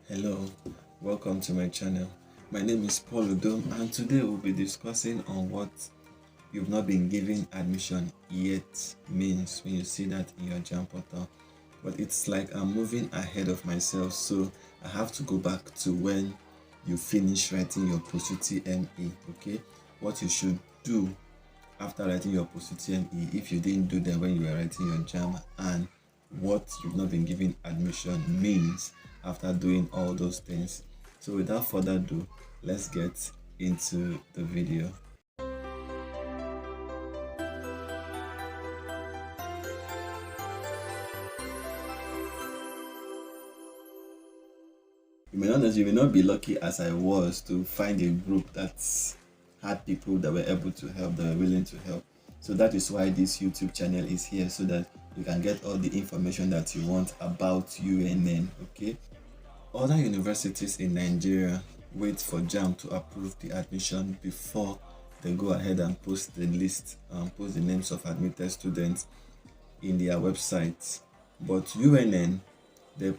Hello, welcome to my channel. My name is Paul Udom, and today we'll be discussing on what you've not been given admission yet means when you see that in your JAMB portal. But it's like I'm moving ahead of myself, so I have to go back to when you finish writing your post-UTME. Okay, what you should do after writing your post-UTME if you didn't do them when you were writing your JAMB, and what you've not been given admission means after doing all those things. So without further ado, let's get into the video. You may not be lucky as I was to find a group that had people that were able to help, that were willing to help. So that is why this YouTube channel is here, so that you can get all the information that you want about UNN. Okay, other universities in Nigeria wait for JAMB to approve the admission before they go ahead and post the list, post the names of admitted students in their websites. But UNN, they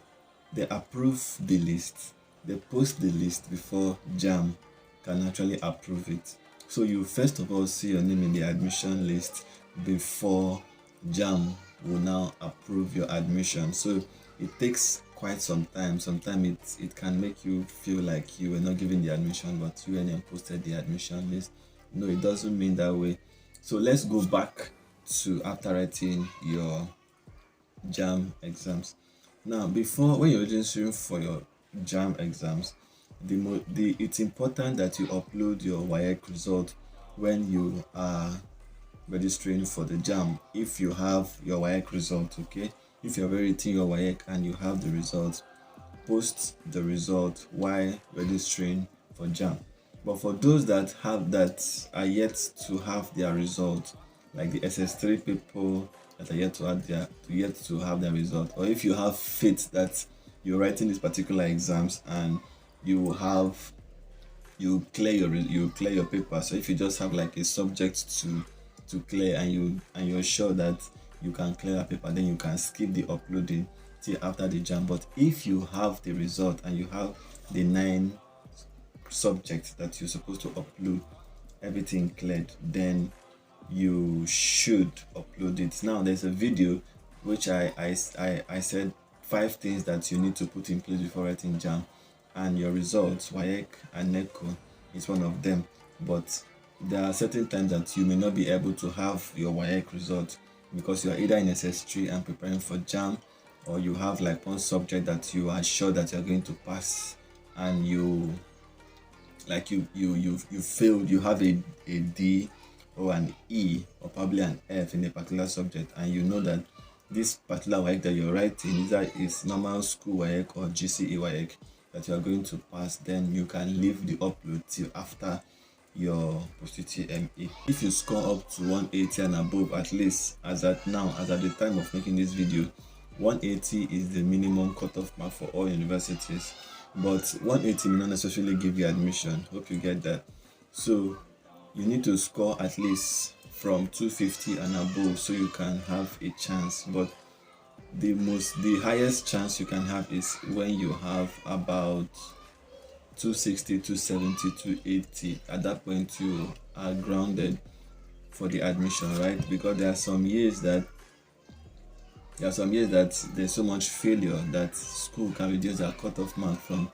approve the list, they post the list before JAMB can actually approve it. So you first of all see your name in the admission list before JAMB will now approve your admission. So it takes quite some time. Sometimes it can make you feel like you were not given the admission, but UNN posted the admission list. No, it doesn't mean that way. So let's go back to after writing your JAMB exams. Now, when you're registering for your JAMB exams, it's important that you upload your WAEC result when you are registering for the JAMB. If you have your WAEC result, okay, if you're writing your WAEC and you have the results, post the result while registering for JAMB. But for those that are yet to have their result, like the SS3 people that are yet to have their result, or if you have faith that you're writing these particular exams and you clear your paper. So if you just have like a subject to clear and you're sure that you can clear that paper, then you can skip the uploading till after the JAMB. But if you have the result and you have the 9 subjects that you're supposed to upload, everything cleared, then you should upload it. Now there's a video which I said 5 things that you need to put in place before writing JAMB, and your results, WAEC and NECO, is one of them. But there are certain times that you may not be able to have your WAEC result because you are either in SS3 and preparing for JAMB, or you have like one subject that you are sure that you're going to pass and you failed, you have a D or an E or probably an F in a particular subject, and you know that this particular WAEC that you're writing either is normal school WAEC or GCE WAEC that you are going to pass, then you can leave the upload till after your post-UTME. If you score up to 180 and above, at least as at the time of making this video, 180 is the minimum cutoff mark for all universities. But 180 may not necessarily give you admission. Hope you get that. So you need to score at least from 250 and above so you can have a chance. But the highest chance you can have is when you have about 260, 270, 280. At that point you are grounded for the admission, right? Because there are some years that there's so much failure that school can reduce their cutoff mark from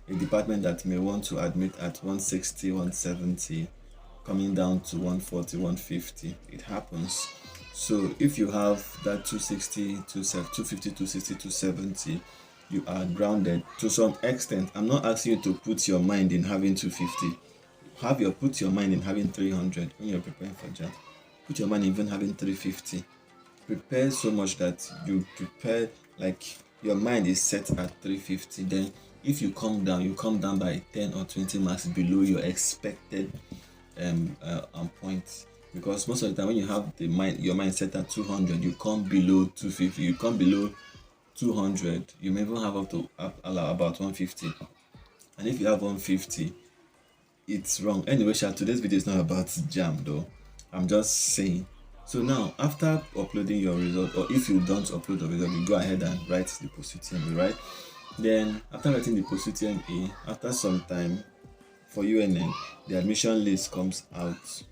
a department that may want to admit at 160, 170, coming down to 140, 150. It happens. So if you have that 260, 250, 260, 270, you are grounded to some extent. I'm not asking you to put your mind in having 250. Put your mind in having 300 when you're preparing for JAMB. Put your mind in even having 350. Prepare so much that you prepare like your mind is set at 350. Then if you come down by 10 or 20 marks below your expected point. Because most of the time when you have your mind set at 200, you come below 250, you come below 200, you may even have up to about 150. And if you have 150, it's wrong. Anyway, today's video is not about JAMB though. I'm just saying. So now, after uploading your result, or if you don't upload the result, you go ahead and write the post-UTME, right? Then after writing the post UTME, after some time for UNN, the admission list comes out.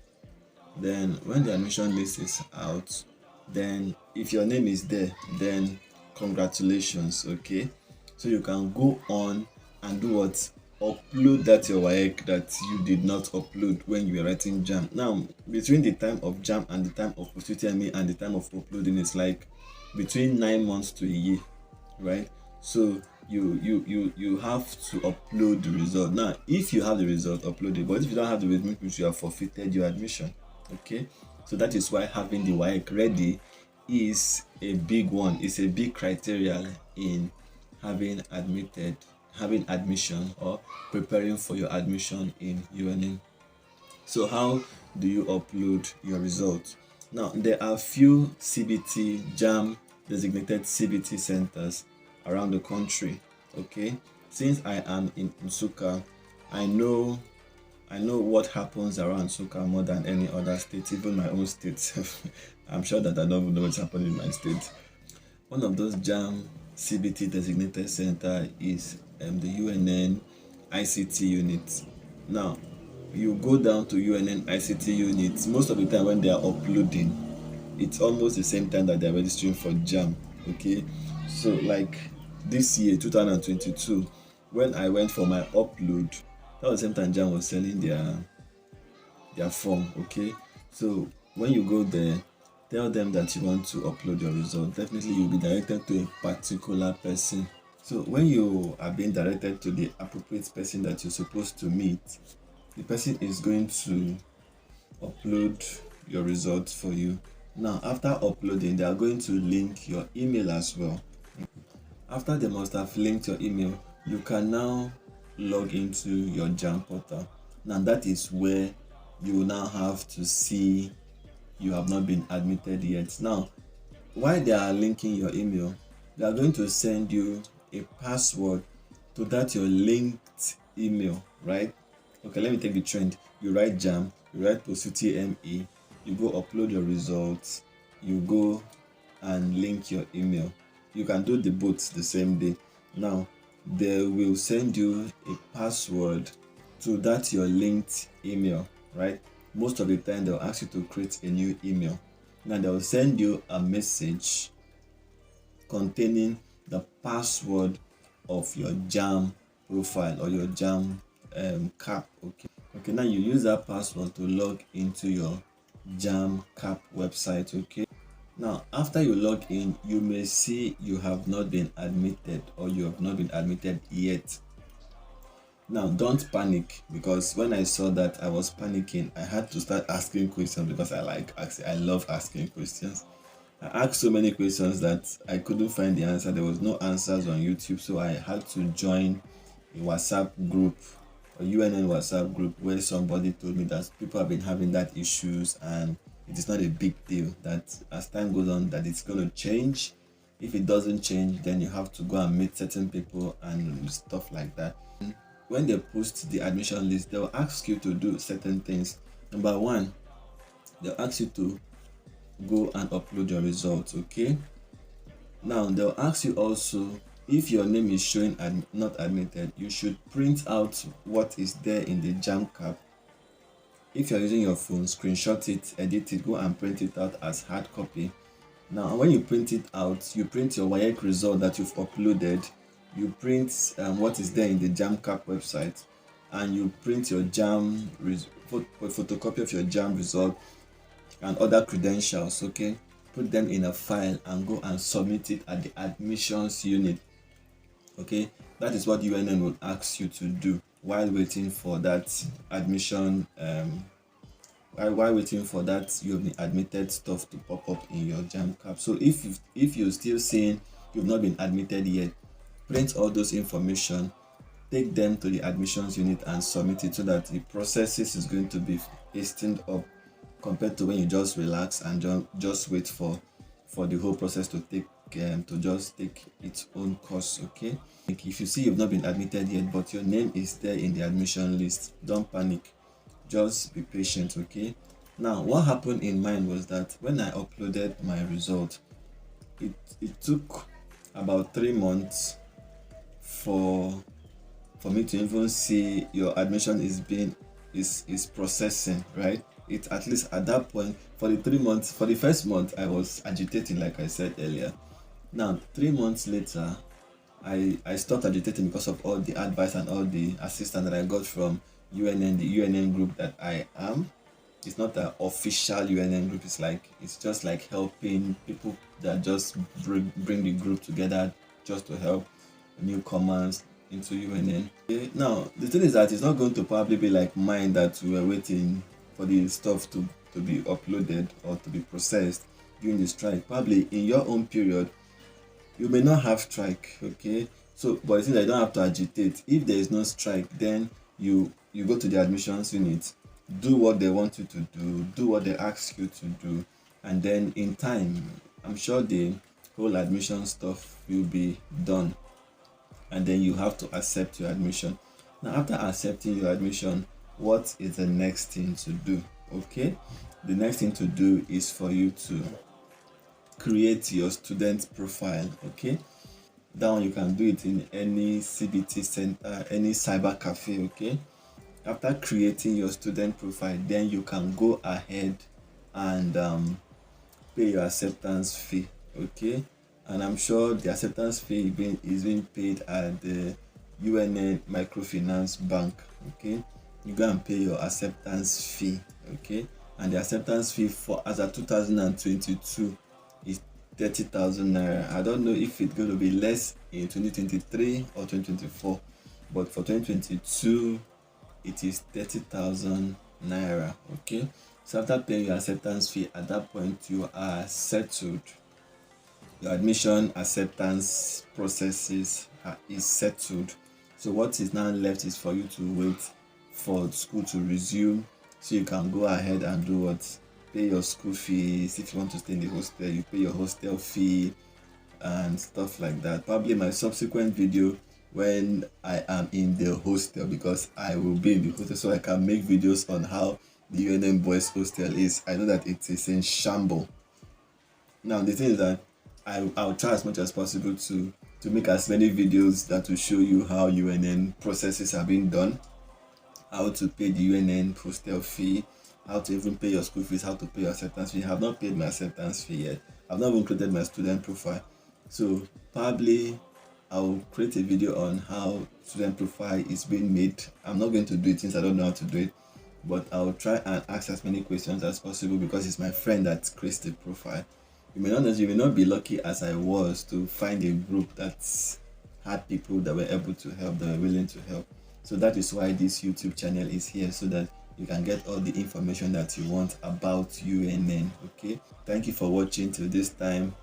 Then when the admission list is out, then if your name is there, then congratulations, okay? So you can go on and do what? Upload that your WAEC that you did not upload when you were writing JAMB. Now, between the time of JAMB and the time of post UTME and the time of uploading, it's like between 9 months to a year, right? So you have to upload the result. Now, if you have the result, upload it. But if you don't have the result, which you have forfeited your admission. Okay, so that is why having the WAEC ready is a big one. It's a big criteria in having admission or preparing for your admission in UNN. So how do you upload your results? Now, there are few CBT JAMB designated CBT centers around the country. Okay, since I am in Nsukka, I know what happens around Nsukka more than any other state, even my own state. I'm sure that I don't even know what's happening in my state. One of those JAMB CBT designated center is the UNN ICT unit. Now, you go down to UNN ICT units, most of the time when they are uploading, it's almost the same time that they're registering for JAMB. Okay, so like this year 2022, when I went for my upload, that was the same time JAMB was selling their form. Okay, so when you go there, tell them that you want to upload your result. Definitely you'll be directed to a particular person. So when you are being directed to the appropriate person that you're supposed to meet, the person is going to upload your results for you. Now, after uploading, they are going to link your email as well. After they must have linked your email, you can now log into your JAMB portal. Now, that is where you will now have to see you have not been admitted yet. Now, while they are linking your email, they are going to send you a password to that your linked email, right? Okay, let me take the trend. You write JAMB, you write post UTME, you go upload your results, you go and link your email. You can do the both the same day. Now, they will send you a password to that your linked email, right? Most of the time, they'll ask you to create a new email. Now, they'll send you a message containing the password of your JAMB profile or your JAMB cap. Okay, now you use that password to log into your JAMB cap website. Okay, now after you log in, you may see you have not been admitted or you have not been admitted yet. Now, don't panic, because when I saw that, I was panicking. I had to start asking questions because I love asking questions. I asked so many questions that I couldn't find the answer. There was no answers on YouTube, so I had to join a WhatsApp group, a UNN WhatsApp group, where somebody told me that people have been having that issues and it is not a big deal, that as time goes on that it's going to change. If it doesn't change, then you have to go and meet certain people and stuff like that. When they post the admission list, they'll ask you to do certain things. Number one, they'll ask you to go and upload your results. Okay, now they'll ask you also, if your name is showing not admitted, you should print out what is there in the JAMB cap. If you're using your phone, screenshot it, edit it, go and print it out as hard copy. Now, when you print it out, you print your WAEC result that you've uploaded, you print what is there in the JAMB cap website, and you print your JAMB photocopy of your JAMB result and other credentials. Okay, put them in a file and go and submit it at the admissions unit. Okay, that is what UNN will ask you to do while waiting for that admission while waiting for that you've been admitted stuff to pop up in your JAMB cap. So if you're still saying you've not been admitted yet, print all those information, take them to the admissions unit and submit it, so that the processes is going to be hastened up compared to when you just relax and just wait for the whole process to take its own course. Okay, if you see you've not been admitted yet but your name is there in the admission list, don't panic, just be patient. Okay, now what happened in mine was that when I uploaded my result, it took about 3 months for me to even see your admission is processing, right? It at least at that point, for the 3 months, for the first month I was agitating like I said earlier. Now 3 months later, I stopped agitating because of all the advice and all the assistance that I got from UNN, the UNN group that I am. It's not an official UNN group. It's just like helping people that just bring the group together just to help newcomers into UNN. Okay, now the thing is that it's not going to probably be like mine that we were waiting for the stuff to be uploaded or to be processed during the strike. Probably in your own period, you may not have strike, okay? So, but it seems that you don't have to agitate. If there is no strike, then you go to the admissions unit, do what they want you to do what they ask you to do, and then in time, I'm sure the whole admission stuff will be done, and then you have to accept your admission. Now, after accepting your admission, what is the next thing to do? Okay, the next thing to do is for you to create your student profile. Okay, that one you can do it in any CBT center, any cyber cafe. Okay, after creating your student profile, then you can go ahead and pay your acceptance fee. Okay, and I'm sure the acceptance fee is being paid at the UNN Microfinance Bank. Okay, you go and pay your acceptance fee. Okay, and the acceptance fee for as of 2022 is 30,000 naira. I don't know if it's going to be less in 2023 or 2024, but for 2022 it is 30,000 naira. Okay, so after paying your acceptance fee, at that point you are settled. Your admission acceptance processes is settled. So what is now left is for you to wait for school to resume, so you can go ahead and do what? Pay your school fees. If you want to stay in the hostel, you pay your hostel fee and stuff like that. Probably my subsequent video when I am in the hostel, because I will be in the hostel, so I can make videos on how the UNM boys hostel is. I know that it is in shambles. Now the thing is that I'll try as much as possible to make as many videos that will show you how UNN processes are being done, how to pay the UNN hostel fee, how to even pay your school fees, how to pay your acceptance fee. I have not paid my acceptance fee yet. I've not even created my student profile. So probably I'll create a video on how student profile is being made. I'm not going to do it since I don't know how to do it, but I'll try and ask as many questions as possible, because it's my friend that creates the profile. You may not be lucky as I was to find a group that had people that were able to help, that were willing to help. So that is why this YouTube channel is here, so that you can get all the information that you want about UNN. Okay, thank you for watching till this time.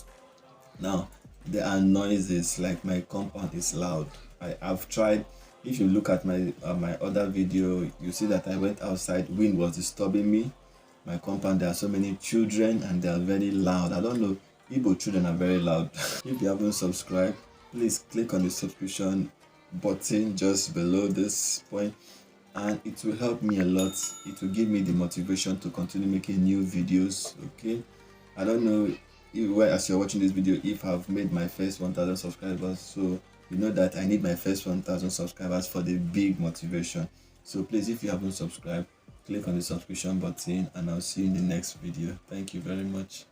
Now there are noises, like my compound is loud. I've tried. If you look at my other video, you see that I went outside. Wind was disturbing me. My compound, there are so many children and they are very loud. I don't know, Igbo children are very loud. If you haven't subscribed, please click on the subscription button just below this point, and it will help me a lot. It will give me the motivation to continue making new videos. Okay, I don't know if, as you're watching this video, if I've made my first 1,000 subscribers, so you know that I need my first 1,000 subscribers for the big motivation. So please, if you haven't subscribed, click on the subscription button, and I'll see you in the next video. Thank you very much.